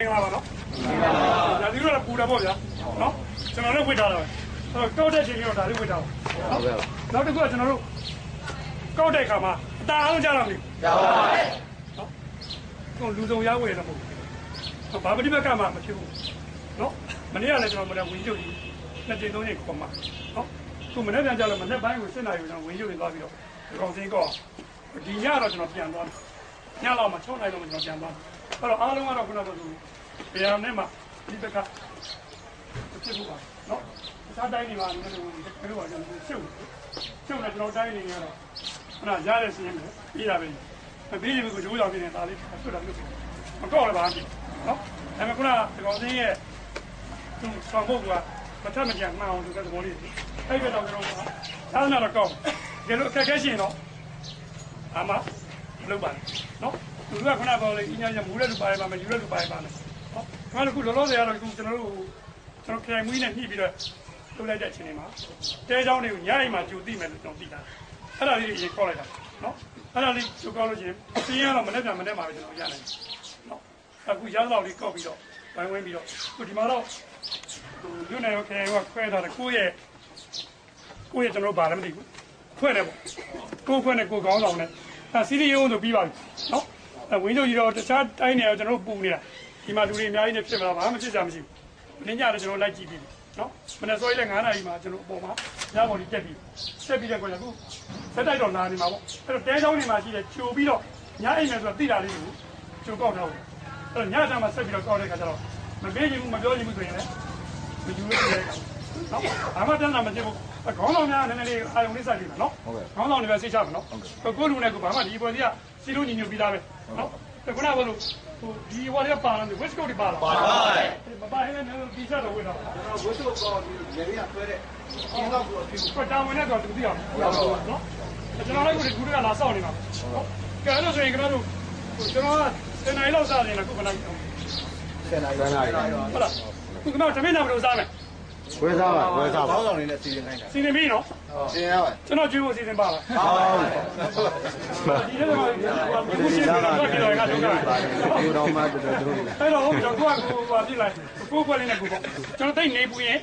နော်။ဒါဒီလိုကပူတာပေါ့ဗျာ။နော်။ကျွန်တော်လည်းဝစ်ထားတာပဲ။ကောက်တဲ့ချိန်မျိုးဒါလေးဝစ်ထားပါ။ဟုတ်ကဲ့။နောက်တစ်ခုကကျွန်တော်တို့ကောက်တဲ့ခါမှာအတာအားလုံးကြားတော့မလို့။ကြားပါပါ။နော်။ကိုလူစုံရဝယ်တော့မဟုတ်ဘူး။ဘာပတိဘက်ကမှမဖြစ်ဘူး။နော်။မနေ့ကလည်းကျွန်တော်မနေ့ဝင်ကျုပ်ကြီး2ကြိမ်3ကြိမ်ခေါ်မှာ။နော်။ခုမနေ့ပြန်ကြလို့မနေ့ပိုင်းကို7နာရီကျွန်တော်ဝင်ကျုပ်ရင်သွားပြီးတော့ကောင်စင်းကောဒီညတော့ကျွန်တော်ပြန်သွားတယ်။ညလောက်မှ6နာရီလောက်မှကျွန်တော်ပြန်သွားတယ်။အဲ့တော့အားလုံးကတော့ခုနကဆိုဘယ်အောင်နဲ့မှဒီဘက်ကဖြစ်ဖို့ပါနော်။စားတိုင်းနေပါလို့လည်းဘယ်လိုပါကျွန်တော်ရှုပ်နေကျွန်တော်တိုင်းနေရတော့ခုနရတဲ့စီးရင်ပြီးတာပဲ။ပြီးရင်ကိုဂျိုးရောက်နေတယ်ဒါလေးဆွတ်တာလုပ်မကောက်လည်းပါဘူးနော်။ဒါပေမဲ့ခုနဒီကောင်စင်းရဲ့သူဆောင်ဖို့ကမထမကြမှန်အောင်သူကသဘောလေးအဲ့ဒီတော့ကျွန်တော်သာသနာတော့ကောက်ဒီလိုအခက်ခဲရှင်တော့အမလုပ်ပါနော်သူကခုနကပြောလေအင်းညာမူတဲ့လူပါရပါမယ်ယူတဲ့လူပါရပါမယ်ဟောခုလောလောဆယ်ကတော့ကျွန်တော်ခရိုင်မွေးနဲ့ညှိပြီးတော့လုပ်လိုက်တဲ့အချိန်တွေမှာတဲเจ้าတွေကိုညအိမ်မှာကြိုသိမယ်လို့ကျွန်တော်သိတာအဲ့ဒါလေးကိုရင်ခေါ်လိုက်တာနော်အဲ့ဒါလေးကြိုကောက်လို့ချင်းစီးရတော့မနေ့ကမနေ့မှာပဲကျွန်တော်ရနိုင်နော်အခုရတော့လေးကောက်ပြီးတော့ဝိုင်းဝန်းပြီးတော့ခုဒီမှာတော့လူနယ်ရောခရိုင်ရောခွဲထားတယ်ကိုယ့်ရဲ့ကျွန်တော်ဘာလည်းမသိဘူးခွဲတယ်ပေါ့ကိုယ်ခွဲနဲ့ကိုယ်ကောင်းဆောင်နဲ့စီးရီးရုံးဆိုပြီးပါပြီနော်ဝင်းကျုပ်ကြီးတော့တခြားတိုင်းနေတော့ကျွန်တော်ပူနေတာဒီမှာလူတွေအများကြီးနဲ့ဖြစ်မလားဘာမှဖြစ်ကြမရှိဘူးနင်းကြတော့ကျွန်တော်လိုက်ကြည့်ပြီနော်မနေ့စောကြီးလည်း9နာရီမှာကျွန်တော်အပေါ်မှာညပေါ်ကြီးတက်ပြီးတဲ့ကွာအခုစက်တိုက်တော့လာနေမှာပေါ့အဲ့တော့တဲချောင်းနေမှာရှိတယ်ချိုပြီးတော့ညအိမ်မယ်ဆိုတော့သိတာလေးကိုချိုကောက်ထားတယ်အဲ့တော့ညချမ်းမှာဆက်ပြီးတော့ကောက်တဲ့ခါကျတော့မပေးချင်ဘူးမပြောချင်ဘူးဆိုရင်လည်းမယူလို့ရတယ်နော်အမတန်းတာမဖြစ်ဘူးခေါင်းဆောင်များနည်းနည်းလေးအာယုံလေးစိုက်ပြီးပါနော်ခေါင်းဆောင်တွေပဲစိတ်ချမှာနော်ကိုလူနဲ့ကိုဘာမှဒီပေါ်စီကစီလုံးညီညွတ်ပြီးသားပဲနော်ခုနကဘလို့ဒီဝါရပါလာတယ်ဝက်စကိုဒီပါလာပါမပါရင်လည်းဒီချက်တော့ဝေးတော့ကျွန်တော်ဝက်စကိုကောရေရဆွဲတဲ့အင်းတော့ကိုအဖြစ်ကိုတာဝန်နဲ့တော့သူသိအောင်နော်ကျွန်တော်လည်းကိုဒီကူကလာစောင့်နေမှာနော်ကဲအဲ့လိုဆိုရင်ကျွန်တော်က10နာရီလောက်စားနေတယ်ခုခဏကြီး10နာရီဟုတ်လားခုကမှတမင်းနာမလို့စားမယ်ဝဲစားပါဝဲစားပါဘောင်းဆောင်နေတဲ့စီစဉ်ခိုင်းတာစီစဉ်ပြီးနော်စီစဉ်ရပါကျွန်တော်ကျွေးဖို့စီစဉ်ပါလားဒီလိုကတော့ဒီလိုစီစဉ်တော့ကြည့်တော့ငါတို့ကဒီတော့မှတို့အဲ့တော့ကျွန်တော်ကပြစ်လိုက်ကိုယ်လေးနဲ့ကိုပေါ့ကျွန်တော်တိတ်နေပူရင်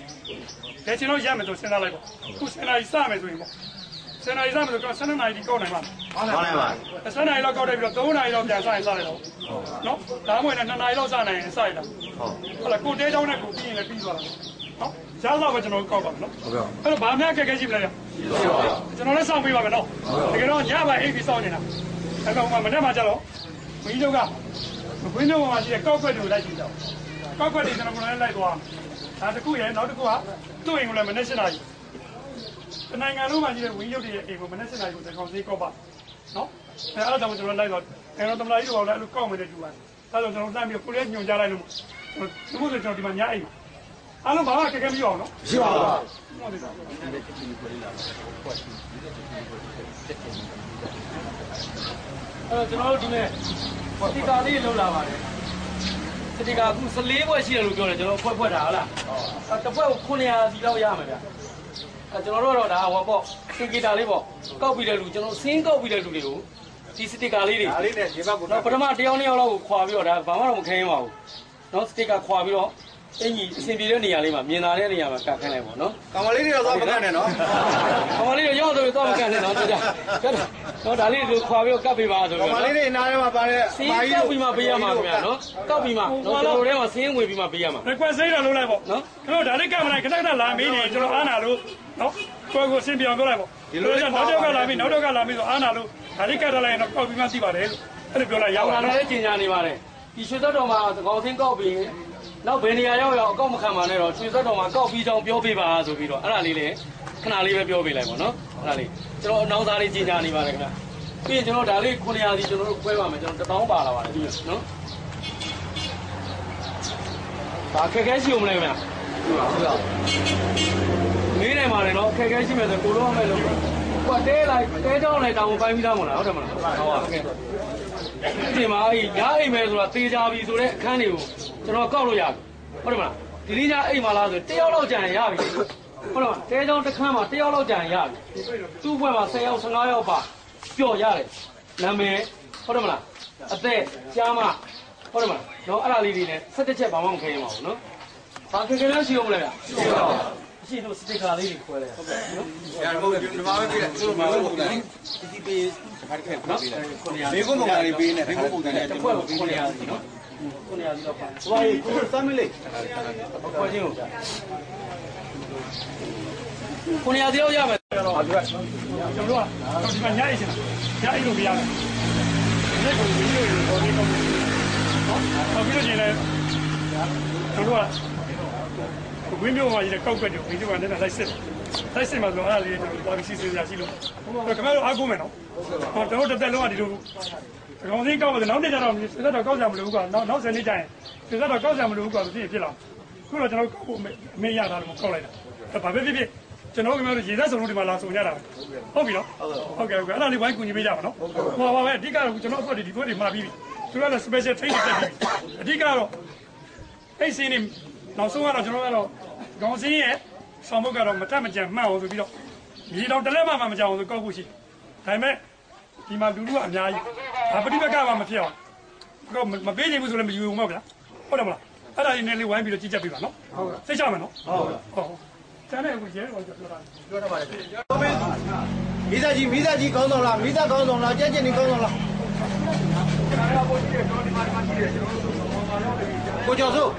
လက်ချင်းတော့ရမယ်ဆိုစဉ်းစားလိုက်ပေါ့ခု10နာရီစမယ်ဆိုရင်ပေါ့10နာရီစမယ်ဆိုတော့12နာရီဒီကောက်နိုင်ပါဟုတ်နိုင်ပါ10နာရီလောက်ကောက်တယ်ပြီးတော့3နာရီလောက်ပြန်စရင်စရတော့နော်ဒါမှမဟုတ်လည်း2နာရီလောက်စနိုင်ရင်စရတာဟုတ်လားကိုတဲချောင်းနဲ့ကိုပြီးရင်လည်းပြီးသွားတာနော်ရတော့ပဲကျွန်တော်ကောက်ပါမယ်နော်ဟုတ်ကဲ့အဲ့တော့ဗာများခက်ခဲရှိမလဲကျွန်တော်လည်းစောင့်ပေးပါမယ်နော်တကယ်တော့ညပါအိပ်ပြီးစောင့်နေတာအဲ့တော့မနေ့မှကျတော့ဘုန်းကြီးတို့ကဘုန်းကြီးတို့မှာရှိတဲ့ကောက်ခွက်တွေကိုလိုက်ကြည့်တော့ကောက်ခွက်တွေကျွန်တော်လည်းလိုက်သွားဒါတခုရဲ့နောက်တစ်ခုကသူ့အိမ်ကလည်းမနေ့7နာရီတနိုင်ငံလုံးမှာရှိတဲ့ဝင်းရုပ်တွေရဲ့အိမ်ကိုမနေ့7နာရီကိုတကောင်စေးကောက်ပါနော်အဲ့တော့ကျွန်တော်လိုက်တော့အဲ့တော့တမလာကြီးတို့ကလည်းအဲ့လိုကောက်မယ်တဲ့တူပါတယ်ဒါဆိုကျွန်တော်လှမ်းပြီးကိုလည်းညွှန်ကြားလိုက်လို့ဒီလိုဆိုကျွန်တော်ဒီမှာညအိမ်အားလုံးဘာမှခက်ခဲမပြောအောင်နော်ရှိပါပါအဲ့တော့ကျွန်တော်တို့ဒီနေ့စတီကာလေးလောက်လာပါတယ်စတီကာအခု14ဘွဲ့ရှိတယ်လို့ပြောတယ်ကျွန်တော်ဖွဲ့တာဟုတ်လားတစ်ဖွဲ့ကို900စီလောက်ရမယ်ဗျကျွန်တော်တို့တော့ဒါဟောပေါ့စင်ကီတာလေးပေါ့ကောက်ပြီးတဲ့လူကျွန်တော်စင်းကောက်ပြီးတဲ့လူတွေကိုဒီစတီကာလေးတွေဒါလေးနဲ့ဒီဘက်ကိုတော့ပထမ1ယောက်2ယောက်လောက်ကိုခွာပြီးတော့ဒါဘာမှတော့မခင်းပါဘူးနော်စတီကာခွာပြီးတော့အင်ကြီးအဆင်ပြေတဲ့နေရာလေးမှာမြင်လာတဲ့နေရာမှာကတ်ခိုင်းလိုက်ပေါ့နော်ကောင်မလေးတွေတော့သွားမကန်နဲ့နော်ကောင်မလေးတွေရောက်တော့သွားမကန်နဲ့နော်တို့ကြတော့ဒါလေးတို့ခွာပြီးတော့ကတ်ပေးပါဆိုပြီးကောင်မလေးတွေနားထဲမှာပါတဲ့စီးကောက်ပြီးမှပေးရမှာခင်ဗျာနော်ကောက်ပြီးမှကျွန်တော်တို့ထဲမှာစင်းဝင်ပြီးမှပေးရမှာ request စိတ်တော့လုပ်လိုက်ပေါ့နော်ကျွန်တော်ဒါလေးကတ်မလိုက်ခဏခဏလာမေးနေကျွန်တော်အားနာလို့နော်ကိုယ်အဆင်ပြေအောင်ပြောလိုက်ပေါ့ဒီလိုကြောင့်နောက်တော့ကလာပြီနောက်တော့ကလာပြီဆိုအားနာလို့ဒါလေးကတ်ထားလိုက်ရင်တော့ကောက်ပြီးမှသိပါတယ်လို့အဲ့လိုပြောလိုက်ရပါတယ်လည်းကျင်ညာနေပါတယ်ဒီရွှေသက်တော်မှာသကောင်စင်းကောက်ပြီးနောက်ဘယ်နေရာရောက်အကောက်မခံပါနဲ့တော့ရွှေသက်တော်မှာကောက်ပြီးကြောင်းပြောပေးပါဆိုပြီးတော့အဲ့ဒါလေးလေခဏလေးပဲပြောပေးလိုက်ပါနော်အဲ့ဒါလေးကျွန်တော်အနောက်သားလေးကျင်ညာနေပါတယ်ခင်ဗျပြီးရင်ကျွန်တော်ဒါလေး900စီကျွန်တော်တို့ခွဲပါမယ်ကျွန်တော်1000ပါလာပါတယ်ဒီနော်ဒါခက်ခဲရှိဦးမလဲခင်ဗျမေးနိုင်ပါတယ်နော်ခက်ခဲရှိမယ်ဆိုကိုတော့မယ်လို့ကွာတဲလိုက်တဲကြောင်းလိုက်တောင်ပိုင်းပြီးသားမလားဟုတ်တယ်မလားဟုတ်ပါဘူးဒီမှာညအိမ်မယ်ဆိုတာတေးကြပြီဆိုတဲ့အခန်းတွေကိုကျွန်တော်ကောက်လို့ရပြီဟုတ်တယ်မလားဒီနေ့ညအိမ်မှာလားဆို1ယောက်လောက်ကြာရင်ရပြီဟုတ်တယ်မလားတဲကြောင်းတစ်ခန်းမှာ1ယောက်လောက်ကြာရင်ရပြီသူ့ဘွဲမှာ10ယောက်15ယောက်ပါပျော့ရတယ်နာမည်ဟုတ်တယ်မလားအသက်ကြားမဟုတ် ဟုတ်တယ်မလားနော်အဲ့ဒါလေးတွေနဲ့17ချက်ဘာမှမခဲရမှာဘူးနော်ဘာခဲခဲလဲရှိအောင်မလဲဗျရှိပါဘူးရှိတော့စတစ်ကာလေးတွေခွဲလိုက်ဟုတ်ကဲ့နော် ရဟုတ်တယ်ဒီမှာပဲပြည့်တယ်သူတို့မှာပုံစံလေးဒီပေးတစ်ခါတစ်ခါနော်ဘေးကုန်းပုံစံလေးပေးနေဘေးကုန်းပုံစံလေးတစ်ခွက်ကို900စီနော်900စီတော့ပါဟိုကိုစမ်းမလေးခွက်ချင်းကို900စီတော့ရမယ်တော့ကျွန်တော်တို့ကဒီမှာညအိတ်ချင်ညအိတ်လို့ပြရတယ်ဒီကိုဗီဒီယိုကိုပေါ်နေကောင်းတယ်နော်ပြီးလို့ရှိရင်လည်းကျွန်တော်တို့ကဝင်းမျိုးမှာကြီးတဲ့ကောက်ကွက်တွေဗီဒီယိုကနေလိုက်စစ်မှာဆိုတော့အဲ့ဒါလေးကျွန်တော်တို့စီစဉ်ရရှိလို့ခင်ဗျားတို့အားကိုးမယ်နော်ဟောကျွန်တော်တို့တက်လုံးကဒီလိုခေါင်းစင်းကောက်ပါတယ်နောက်နေ့ကျတော့စစ်သက်တော့ကောက်ကြမလို့ကွာနောက်10နှစ်ကျရင်စစ်သက်တော့ကောက်ကြမလို့ကွာဖြစ်လာခုတော့ကျွန်တော်ကောက်ဖို့အမေရတာလို့ကောက်လိုက်တာဘာပဲဖြစ်ဖြစ်ကျွန်တော်တို့ရေသက်စုံတို့ဒီမှာလာစုံကြတာဟုတ်ပြီနော်ဟုတ်ကဲ့အဲ့ဒါလေးဝိုင်းကူညီပေးကြပါနော်ဟိုပါပဲအဓိကတော့ကျွန်တော်အဖွဲ့ဒီဘက်တွေမှာပြီးပြီသူကလည်း special training တက်ပြီအဓိကတော့အဲ့စင်းနေနောက်ဆုံးကတော့ကျွန်တော်ကတော့ခေါင်းစင်းရဲ့ဆောင်ဘုတ်ကတော့မတက်မကြံမှတ်အောင်ဆိုပြီးတော့မြေတောင်တလက်မှမကြောက်အောင်ဆိုကောက်ဖို့ရှိဒါပေမဲ့ဒီမှာလူလူကအများကြီးဘာပဋိပက္ခမှမဖြစ်အောင်တော့မပေးနိုင်ဘူးဆိုလည်းမယူဘူးမဟုတ်ဗျာဟုတ်တယ်မလားအဲ့ဒါလေးနဲ့လေးဝိုင်းပြီးတော့ကြည့်ချက်ပေးပါနော်ဟုတ်ကဲ့စိတ်ချမယ်နော်ဟုတ်ကျန်တဲ့အခုရဲတော့ပြောတာပါလေမိသားကြီးကောင်းတော့လားမိသားကောင်းတော့လားကြက်ကြက်နေကောင်းတော့လားကိုကျော်စိုး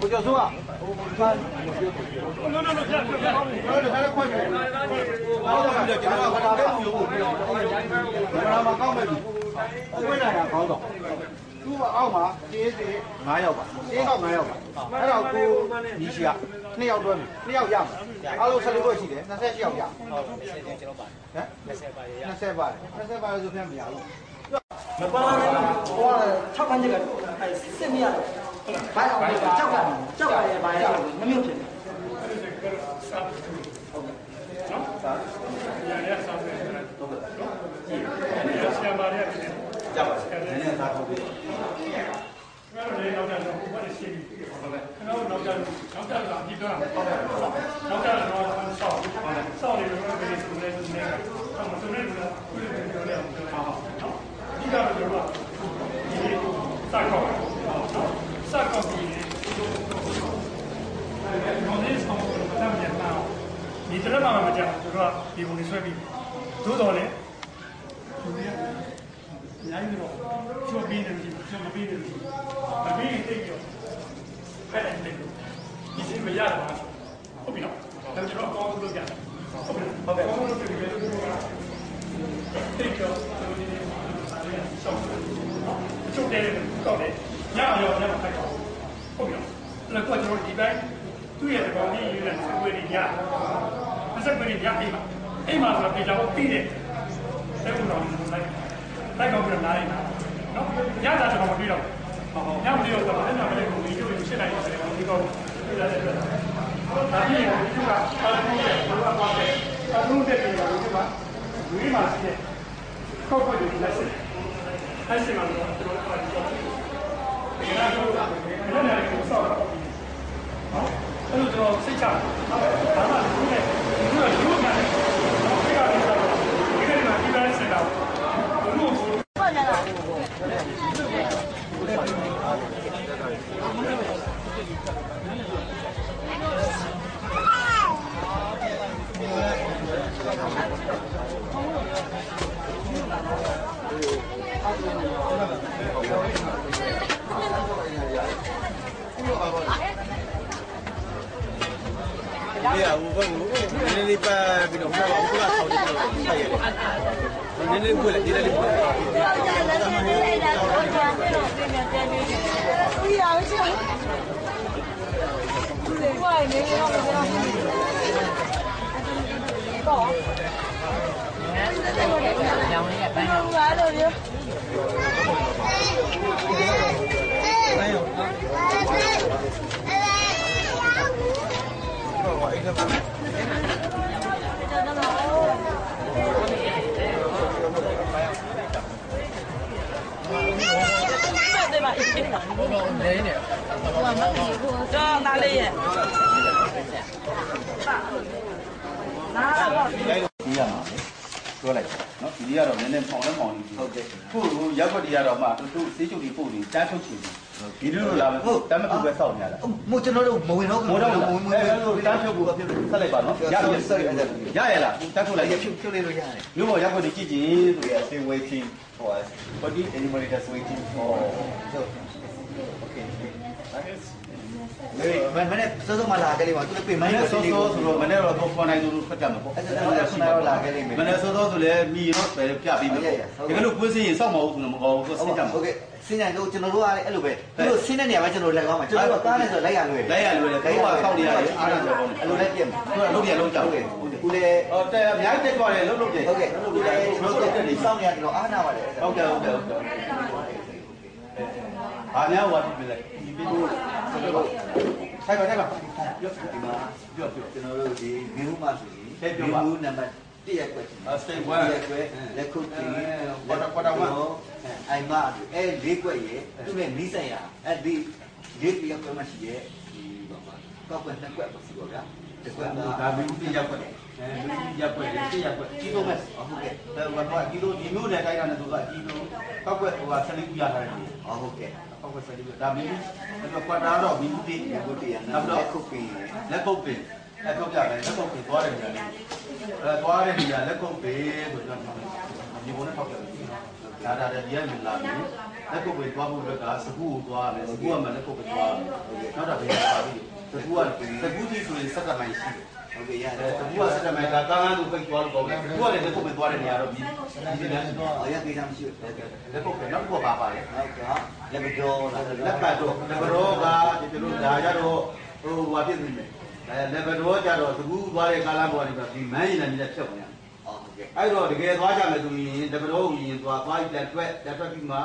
ကိုကျော်စိုးอ่ะနော်ပြပြဟုတ်တယ်အဲ့ဒါခွင့်တယ်ဟုတ်တယ်ကျွန်တော်ကဘာပဲယူဖို့ပြောဘာမှကောင်းမယ်ခွင့်နိုင်တာကောင်းတော့သူ့အောက်မှာတေးသေး9ယောက်ပါတေးကောက်9ယောက်ပါအဲ့တော့ကိုညီရှိက2ယောက်တွဲပြီ2ယောက်ရမှာအားလုံး16ပွဲရှိတယ်28ယောက်ရဟုတ်တယ်ကျွန်တော်ပါဟမ်20ပါတယ်ဆိုပြန်မရဘူးမပါဘူးဟို6ခန်းချက်ကစစ်မရတယ်ဘာအောင်လဲကြောက်ရတယ်ဘာရမမျိုးဖြစ်တယ်ဟုတ်ကဲ့နော်စာရရစာပဲဟုတ်ကဲ့နော်ဆရာမလေးကြောက်ပါတယ်နည်းနည်းသားဟုတ်ပြီကျွန်တော်လည်းနောက်ကြတော့ဘာလို့ရှိပြီဟုတ်ကဲ့ကျွန်တော်နောက်ကြကအပြီးတော့ဟုတ်ကဲ့နောက်ကြတော့ဆောက်နေလို့ပဲဒီစုလေးစုနေကဆောက်မစုနေလို့ပြောရအောင်ပြောရအောင်နော်ဒီကတော့ကျွန်တော်ဒီစကောက်နော်စကောက်ပြီးနော်ဒီဆောင်ကိုမတမ်းပြန်တော့ဒီတရက်မှမကြောက်သူတို့ကဒီပုံလေးဆွဲပြီးသို့တော်လည်းသူတွေအများကြီးတော့ချိုးပြီးနေပြီချိုးမပြီးနေပြီမပြီးရင်တိတ်ရောဖက်တယ်တိတ်လို့ဒီစိမရတာဟုတ်ပြီနော်ဒါကျွန်တော်အကောင်းဆုံးလုပ်ကြတယ်ဟုတ်ပြီဟုတ်ကဲ့အကောင်းဆုံးလုပ်ပြီးပြီလို့ပြောတာတိတ်ရောသူတို့ဒီအားရရှောက်တယ်နော်ချိုးတယ်ကောက်တယ်ညရောညဖိုက်တော့ဟုတ်ပြီနော်အဲ့တော့ကျွန်တော်ဒီတိုင်းသူ့ရဲ့ကောင်ကြီးရေးတဲ့စကွေးတွေညစကွေးတွေညအိမ်မှာဆိုတော့ပြေချောင်းပြီးတယ်အဲ့လိုတော့လိုက်ကောင်းပြီးနားနေတာနော်ညတာကျွန်တော်မပြီးတော့ညမပြီးတော့အဲ့ဒါပဲကိုဗီဒီယိုကိုရှင်းနိုင်တယ်ဒီကောပြရတဲ့အတွက်ဒါပြီးရင်ဒီကအားလုံးရဲ့ဘုရားပါတဲ့အားလုံးတဲ့ပြည်တော်ဒီမှာဝေးမှာရှိတဲ့ကောက်ကွက်တွေလက်စစ်အဲ့ဒီမှာတော့ကျွန်တော်တို့ဒီကတော့ဘယ်လိုလဲကိုစောက်တော့နော်အဲ့လိုကျွန်တော်စိတ်ချဒါမှဒီနေ့ဒီကရုပ်နာတယ်နော်ဒီကနေ့တော့ဒီကနေ့မှာဒီပိုင်းစင်တော့ဘလို့ပေါ်လာတာဒီကဟိုဘက်ကိုနည်းနည်းပါပြီးတော့ဟိုကဆောက်တယ်ဆက်ရတယ်နည်းနည်းပွေးလိုက်ဒီလေးပွေးလိုက်ကြာလည်းနေနေလိုက်တာတော့ကြာနေတော့ပြင်ပြန်နေတယ်။ဦးရအောင်ချောင်း။ဒီကွာနေရောမပြောဘူး။တော့။ရောင်းနေပိုင်းတော့ဘာလို့လဲ။အဲ့ရောအိမ်ကပါ对吧？没呢。我们这哪里人？拿了。ဒီရမှာ ပြောလိုက်နော်ဒီကတော့နည်းနည်းပေါင်နေဟုတ်ကဲ့ခုရက်ွက်တွေကတော့မှတို့စေးချုပ်တွေပို့နေတန်းထုတ်ချင်ဒီလိုလာမယ်ဟုတ်တမ်းမကူပဲစောက်နေရတာမို့ကျွန်တော်တို့မဝင်တော့ဘူးတန်းထုတ်ဖို့ဆက်လိုက်ပါနော်ရရလားတန်းထုတ်လိုက်ဖြုတ်လေးလို့ရတယ်မြို့ပေါ်ရက်ွက်တွေကြည့်ကြည့်ဆိုရ stay waiting for us what is anybody that's waiting for okay မနေ့စောစောမှလာခဲ့လိမ့်မှာသူလည်းပြင်မနေ့စောစောဆိုတော့မနေ့တော့ပေါ်နိုင်သူတို့ဖတ်ကြမှာပေါ့အဲ့ဒါလည်းခုနကလာခဲ့လိမ့်မယ်မနေ့စောစောဆိုလည်းမြည်တော့ပဲပြပြီးပြီဒီကနေ့ကွင်းစင်းရင်စောက်မဟုတ်ဘူးမဟုတ်ဘူးစဉ်းကြမှာဟုတ်ကဲ့စဉ်းကြတော့ကျွန်တော်တို့ကလည်းအဲ့လိုပဲသူတို့စဉ်းတဲ့နေရာမှာကျွန်တော်လက်ကောင်းမှာကျွန်တော်တို့ကားနဲ့ဆိုလိုက်ရလွယ်တယ်သူကစောက်နေရတယ်အားရတယ်ပေါ့အဲ့လိုလည်းပြင်သူကလုံးပြလုံးကြောက်တယ်ဦးလည်းဟောတဲ့အများကြီးတက်သွားတယ်လုံးလုံးပြင်ဟုတ်ကဲ့ဦးလည်းကျွန်တော်တို့စောင့်နေရတယ်တော့အားနာပါတယ်ဟုတ်ကဲ့အားများဝါပြီလေဒီပြီးတော့ထိုင်ပါဒီမှာပြောကျွန်တော်တို့ဒီမင်းဦးမဆိုရင်မင်းဦးနံပါတ်1ရက်ွက်state 1ရက်ွက်လက်ခုပ်တီကွာအိမ်မအဲ့4ကွက်ရဲ့သူနဲ့နီးစပ်ရအဲ့ဒီ4ရက်ွက်မှရှိရဲ့ဒီဘာမှကောက်ကွက်2ကွက်ပါစီပေါ့ဗျာဒီကွက်ဒါမင်းဦး1ရက်ွက်ရက်ွက်1ရက်ွက်ကြီးတော့မဲ့ဟုတ်ကဲ့တော့ဒီလိုဒီမျိုးနဲ့တိုက်တာနဲ့သူကကြီးလို့ကောက်ကွက်ဟိုက14ခုရထားတယ်ဟုတ်ကဲ့ကောက်ကွက်14ခုဒါမင်းအဲ့ကွာတာတော့မင်းဦးတီနောက်တော့ခုပ်ပင်လက်ခုပ်ပင်အဲ့တော့ပြတယ်လက်ခုပ်ပင်သွားတယ်ညာသွားတဲ့နေရာလက်ခုပ်ပင်ဆိုတော့ဒီဘုံနဲ့ထောက်ပြတယ်ဒါဒီရမလာဘူးလက်ခုပ်ပင်သွားဖို့ကစကူကိုသွားမယ်စကူကမှလက်ခုပ်ပင်သွားနောက်တော့ဘယ်ပါပြီစကူကြီးဆိုရင်စက်တမိုင်ရှိဟုတ်ကဲ့ရတယ်စကူကစက်တမိုင်ကကားန်းကိုပိတ်သွားလို့ပေါ့စကူကလည်းလက်ခုပ်ပင်သွားတဲ့နေရာတော့ဒီလမ်းတော့ရသေးတာမရှိဘူးလက်ခုပ်ပင်နောက်တော့ပါပါတယ်ဟုတ်ကဲ့လက်ကြောလက်ပတ်တော့လက်ကြောကဒီလိုဒါကြတော့ဟိုဟာဖြစ်နေတယ်လက်ကြောကြတော့စကူသွားတဲ့ကားလမ်းပေါ်ဒီဒီမန်းရင်လည်းဖြတ်ဝင်ရဟုတ်ကဲ့အဲ့တော့တကယ်သွားကြမယ်ဆိုရင်လက်ကြောကိုရင်သွားပြီးလက်တွက်ပြီးမှ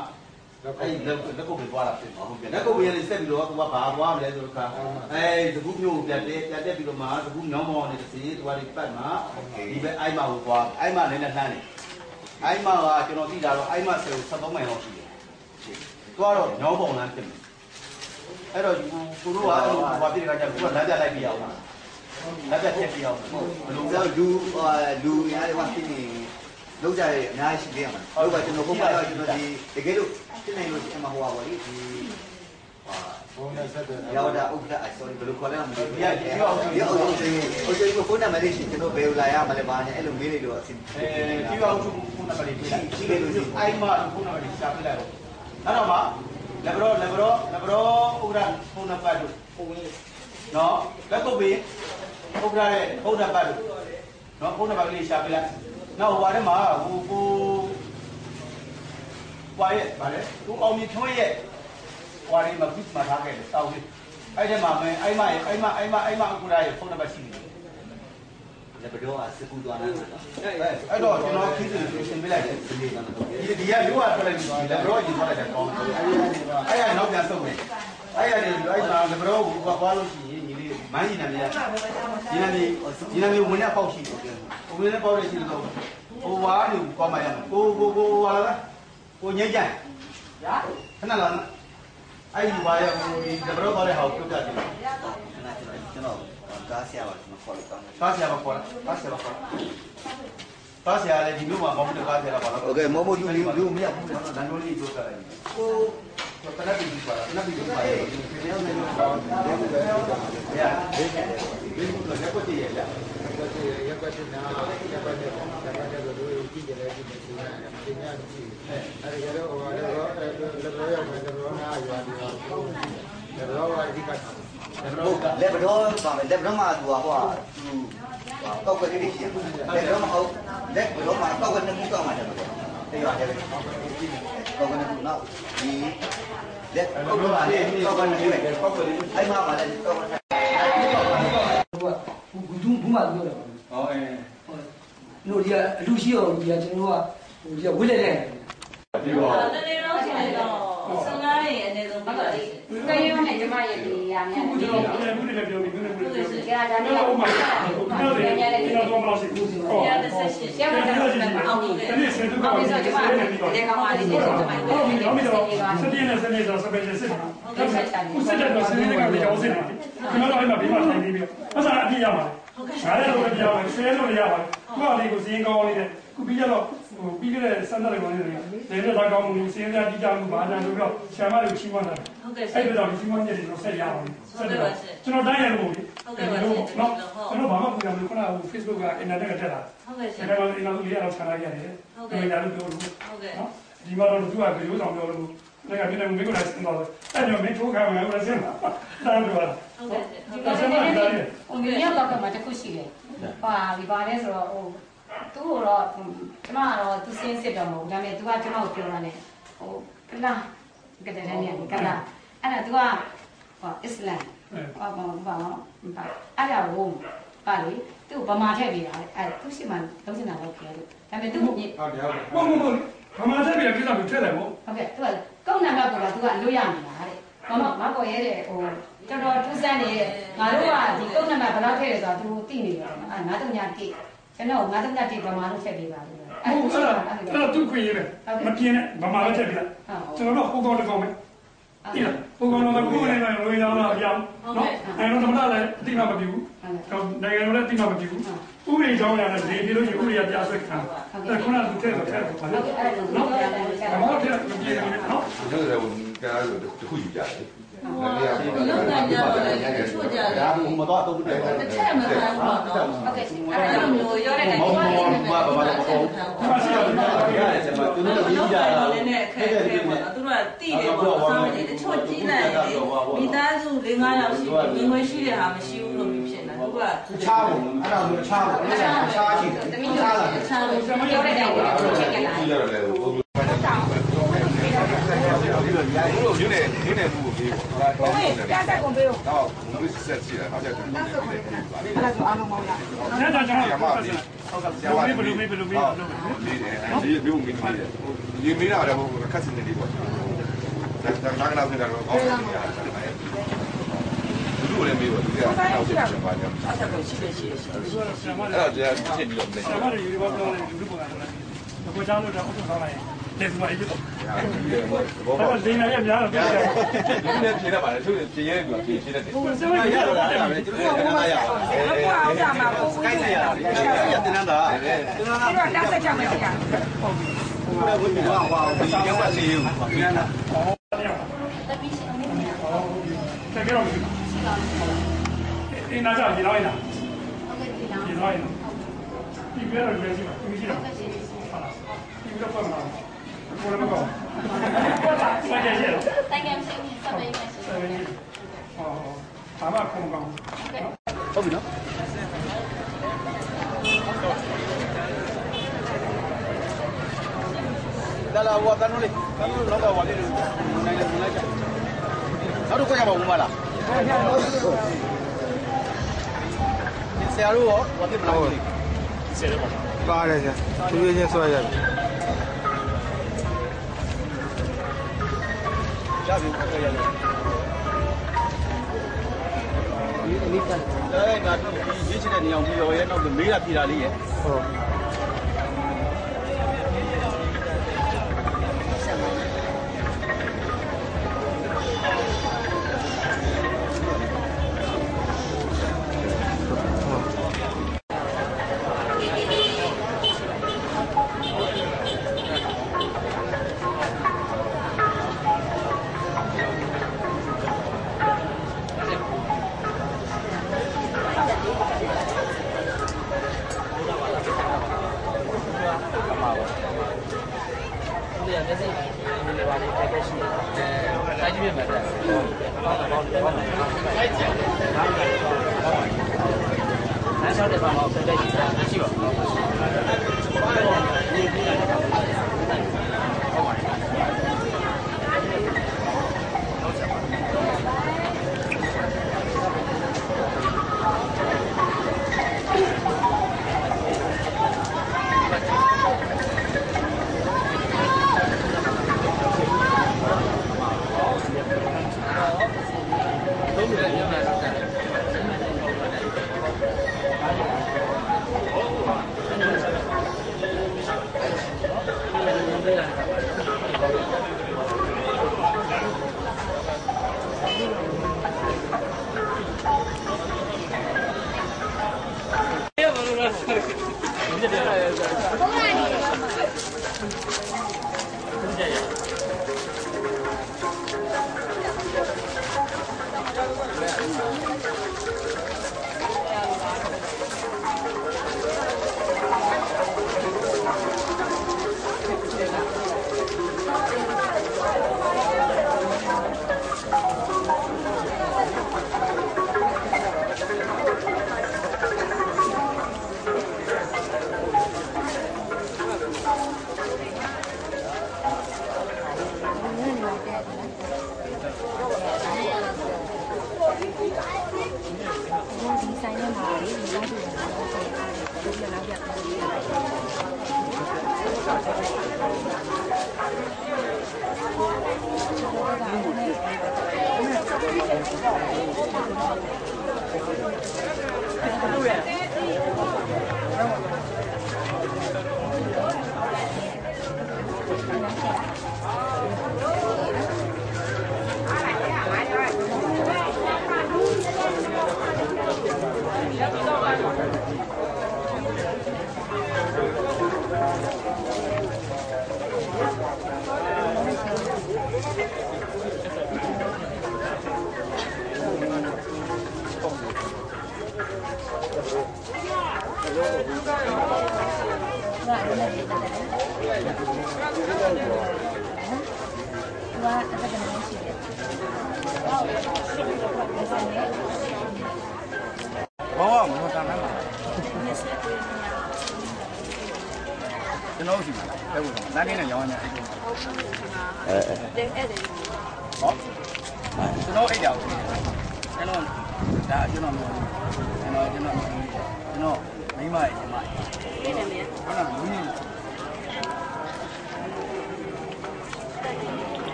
အဲ့လက်ကုပ်ပဲသွားတာဖြစ်ဟုတ်ကဲ့လက်ကုပ်ပဲလေးဆက်ပြီးတော့သူကဘာသွားမလဲဆိုတော့အဲ့စကူမျိုးပြတ်တက်ပြီးတော့မှစကူညောင်းမောင်းနေစီသူကဒီပတ်မှာဒီပဲအိုက်မကိုသွားအိုက်မလည်းနဲ့လှမ်းနေအိုက်မကကျွန်တော်သိတာတော့အိုက်မဆယ်ကို73မိုင်လောက်ရှိတယ်သွားတော့ညောင်းပုံလမ်းဖြစ်မယ်အဲ့တော့သူတို့ကအဲ့လိုဘာဖြစ်တဲ့ခါကျသူကလမ်းပြလိုက်ပြအောင်လက်ပြချက်ပြအောင်ဘလို့ဆိုလူများတွေဖြစ်နေလောက်ကြရအများကြီးရှိသေးရမှာဟုတ်ပါကျွန်တော်ဘုရားရောကျွန်တော်ဒီတကယ်လို့ဖြစ်နေလို့အမဟိုပါဗောလေဒီဘုံနဲ့ဆက်တယ်ရောက်တာဥက္ကဋ္ဌ sorry ဘယ်လိုခေါ်လဲမသိဘူးဒီအောက်ကိုဖုန်းနံပါတ်လေးရှိကျွန်တော်ဘယ်လိုလာရမလဲဘာနဲ့အဲ့လိုမေးလိုက်လို့အဆင်ဒီအောက်ကိုဖုန်းနံပါတ်လေးပေးရှိတယ်လို့အိုင်မာဖုန်းနံပါတ်လေးရှာပြလိုက်တော့အဲ့တော့မှလက်ဘရောဥက္ကဋ္ဌဖုန်းနံပါတ်တို့နော်လက်ကုပ်ပြီးဥက္ကဋ္ဌရဲ့ဖုန်းနံပါတ်တို့နော်ဖုန်းနံပါတ်လေးရှာပြလိုက်နောက်ဟိုထဲမှာဟိုကွာရဲ့ဗါလေသူအောင်မြင်ထွန်းရဲ့ကွာလေးမှာပြီးမှထားခဲ့တယ်တောင်းပြီးအဲ့ထဲမှာမင်းအိုင်မဥက္ကဋ္ဌရဲ့ဖုန်းနံပါတ်ရှိတယ်လက်ဘတော်ကစကူသွားနေတာအဲ့တော့ကျွန်တော်ခင်းစီရှင်းပြလိုက်တယ်ဒီကရိုးကထွက်လိုက်ပြီလက်ဘတော်ရင်ထွက်လိုက်တယ်ကောင်းအဲ့ရနောက်ပြန်ဆုပ်မယ်အဲ့ရတယ်အဲ့မှာလက်ဘတော်ကိုသွားလို့ရှိရင်ညီလေးမန်းကြီးနာမည်ညီနာမည်ဝင်ရပေါက်ရှိတယ်ဝင်ရပေါက်ရရှိတော့ဟိုဝါးနေကောင်းမှရမယ်ကိုဟာလားကိုညိတ်ကြရခဏလာအဲ့ဒီဝါးရကိုဒီလက်ဘတော်သွားတဲ့ဟာကိုပြုတ်ကြတယ်ကျွန်တော်ကားဆရာပါကျွန်တော်ခေါ်လိုက်ပါမယ်ကားဆရာပါခေါ်လိုက်ကားဆရာလည်းဒီလိုမှမဟုတ်ဘူးကားဆရာပါလားโอเคမမလူမရဘူးလမ်းလုံးလေးပြောကြတယ်ကိုတနက်ပြီးပါလားတနက်ပြီးပါရဲ့ဒီနေ့လည်းတော့ရဒီလိုလက်ကွက်တည်းရလားရက်ပတ်နာရက်ပတ်တဲ့တို့ကြည့်ကြတယ်ဒီနေ့ဒီညကြည့်အဲ့ဒါတော့ဟိုတော့ရောက်မယ်တော့နာရွာဒီတော့ဝါဒီကလက်ဘတော်ပါမယ်လက်ဘတော်မှာသူကဟိုကောက်ကလေးရှိတယ်လက်ဘတော်မှာလက်ဘတော်မှာကောက်ကနှစ်ခုကောက်မှာတယ်တေးရတယ်ကောက်ကနှစ်ခုနောက်ဒီလက်ကောက်ကလေးကောက်ကနှစ်ခုကောက်ကလေးအဲ့မှာပါလေကောက်ကနှစ်ဘူးမှာပြောတယ်ဟောတို့ဒီအလူရှိအောင်ဒီကကျွန်တော်ကဟိုဒီဝိလက်တဲ့ဒီတော့တနေ့တော့ရှိတယ်တော့15ရေအနေဆုံးပတ်တယ်တရုံးနဲ့ကျမရဲ့ဒီရာများခုကျွန်တော်လည်းပြောပြီးကြာဒါနဲ့ဟိုမှာကျွန်တော်လည်းတော့မလို့ရှိဘူးဟောရတယ်ဆက်ရှိရပါတော့အောင်နေတယ်ဒီစက်တူကအောင်နေဆိုကျမဒီကောင်မလေးနဲ့ကျမရဲ့ဟုတ်ပြီတော့စက်ပြင်းနဲ့စက်နေဆိုစပယ်စစ်စစ်ခုစက်တဲ့စက်နေတဲ့ကောင်ကြောင်းစစ်တယ်ကျွန်တော်လည်းဘေးမှာထိုင်နေပြီးအစားအပြည့်ရပါတယ်ငါလည်းတော့ပြောင်းဆဲလို့ရပါတယ်ခုကလေးကိုစင်းကောင်းလေးနဲ့ ခုပြီးတော့ပြီးခဲ့တဲ့စမ်းသပ်လိုက်ပါနေတယ်လေဒါကောင်းမှုစင်းစားကြည့်ကြမှုဘာသာလို့တော့ဆရာမတို့ချီးမွမ်းတာဟုတ်ကဲ့အဲ့ဒါတော့ချီးမွမ်းချက်တွေတော့ဆက်ရအောင်ဆက်တယ်ကျွန်တော်တိုင်းရလို့ဟုတ်ကဲ့နော်ကျွန်တော်ဘာမှမပြောဘူးခုနက Facebook ကအင်တာနက်ကတက်လာဟုတ်ကဲ့ဒါကတော့အင်တာနက်လေးတော့ဆန္ဒရတယ်ဟုတ်ကဲ့ဒါလို့ပြောလို့ဟုတ်ကဲ့နော်ဒီမှာတော့သူကဗီဒီယိုဆောင်ပြောလို့လည်းကပြနေမိကိုလည်းစင်တော့အဲ့တော့မင်းထိုးခံမယ်ဦးလည်းစင်တာတန်းပြောတာဟုတ်ကဲ့ဒါဆက်မှာဒါလေးဟိုမြေရောက်တော့မှတခုရှိတယ်ပါဒီပါလဲဆိုတော့ဟိုသူ့တော့ကျမကတော့သူစင်းစစ်တော့မဟုတ်ဒါပေမဲ့သူကကျမကိုပြောတာလေဟိုကလာကတဲ့နေကလာအဲ့ဒါသူကဟိုအစ္စလမ်ဘာအဲ့ဒါကိုပါလေသူ့ဗမာထည့်ပေးတာအဲ့သူရှိမှလုံးစင်တာတော့ပြောလို့ဒါပေမဲ့သူ့ဟုတ်တယ်ဟုတ်ဗမာထည့်ပေးတာကိစ္စကိုထည့်တယ်ပေါ့ဟုတ်ကဲ့သူကကုန်းနံပါတ်ပေါ်ကသူကအလွတ်ရနေတာတဲ့မပေါ်ရဲတဲ့ဟိုတော်တော်ထူးဆန်းနေတဲ့ငါတို့ကဒီကုန်းနံပါတ်ဘယ်လောက်ထည့်လဲဆိုတော့သူသိနေတယ်အဲ့ငါတို့ညာတိကျွန်တော်ငါတို့ညာတိဗမာလို့ထည့်ပေးပါလို့အဲ့ဒါသူခွင့်ရမယ်မပြင်းနဲ့ဗမာလည်းထည့်ပေးလိုက်ကျွန်တော်တို့ဟိုကောင်တကောင်ပဲဒီလားဟိုကောင်တော့ကိုယ်နဲ့လည်းလွေလာတော့ပြောင်းနော်အဲ့တော့သမဏလည်းအတိမမပြဘူးနိုင်ငံတော်လည်းအတိမမပြဘူးဥပဒေကြောင်းရတယ်ဒီလိုဥပဒေကပြဆွဲခံအဲ့ခုနကသူထည့်တော့ထည့်တော့ပါလေနော်ဘာမှထည့်မပြင်းဘူးနော်တို့လည်းကားလို့တခုယူကြတယ်လောက်တာကြတော့ချို့ကြတယ်ဒါမှမတော့တော့ဘူးတဲ့တစ်ချက်မခံဘူးတော့ဟုတ်ကဲ့အဲ့လိုမျိုးရောတဲ့တိုင်းဘာလို့ဘာလို့မရှိဘူးရတယ်ကျွန်တော်သူတို့ရေးကြတာလည်းနဲ့အခက်အခဲပေါ့နော်သူတို့ကတိတယ်ပေါ့ဆောင်းနေတချို့ကြီးလိုက်လေမိသားစု၄၅ယောက်ရှိတယ်ငွေရှိတဲ့ဟာမရှိဘူးလို့ဖြစ်နေတာသူကတခြားပုံအဲ့ဒါမျိုးတခြားပုံတခြားရှိတယ်တခြားလားတခြားလို့ကျွန်တော်ပြောတဲ့တိုင်းကိုချက်ကြလာကြရတယ်လေဘုလို့ယူနေမှုကိုပြေးပေါ့ဒါတော့ပြတ်ကုန်ပေးတော့ဘယ်ဆက်စီလဲအားကြတယ်အဲ့ဒါဆိုအားလုံးမောင်းရအဲ့ဒါကျွန်တော်ဟုတ်ကဲ့ဘယ်လိုမေးလေးတယ်ဒီမျိုးမင်းမေးတယ်ဒီမေးတာတော့ခက်စနေလေးပေါ့ဒါနားကတော့ပြန်တော့အောင်းနေတာလူလည်းမေးတော့သူကအောက်ချက်ချက်ပါညောအဲ့ဒါကိုရှိတယ်အဲ့ဒါကြာဖြစ်ပြီးတော့မင်းဆရာမတွေယူပါတော့လူပုံစံနဲ့ကိုချောင်းလို့တော့အုပ်ဆောင်လိုက်တယ်ဒီမှာအေးတော့ဘာလဲနေရများတော့ဒီနေ့ဖြေရပါတယ်သူဖြေရဲပြီးဖြေရှင်းတယ်ဆရာမရတော့တယ်ကျွန်တော်ကရပါတယ်ဘာအောင်ကြမှာပုံစံကိုက်ရရတယ်တင်တာဒီတော့တက်ဆက်ချမယ်ဆရာဟုတ်ကဲ့ဘုရားဟောဒီကျောင်းကစီယူပြန်လာတက်ပြီးရှင်တက်ကြတော့အင်းနာကြဒီလောက်ရလားဟုတ်ကဲ့ဒီလောက်ဒီလောက်ရဒီပြရရွေးစီပါဒီရှိတော့ဒီတော့ပတ်မှာကိုလည်းမကောင်းဆက်ကြရဲ့တိုင်ကမ်စင်းဆက်ပေးမယ်ဆိုဘာမှခုမကောင်းဟုတ်ပြီနော်ဒါလာဝါတန်းလေးတော့ဝါလေးနိုင်တယ်နိုင်ကြနောက်တော့ကြပါဦးမလားဆရာတို့ရောဝါတိမလားဆရာတို့ပါတယ်ဆရာသူရချင်းဆွဲရတယ်ရပြီခက်ရတယ်ဒီအနိစ္စအဲ့ဒါဒီရေးချင်တဲ့နေအောင်ပြီးရောရဲ့နောက်မေးတာဖြေတာလေးရဲ့ဟုတ်က က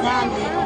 Nah,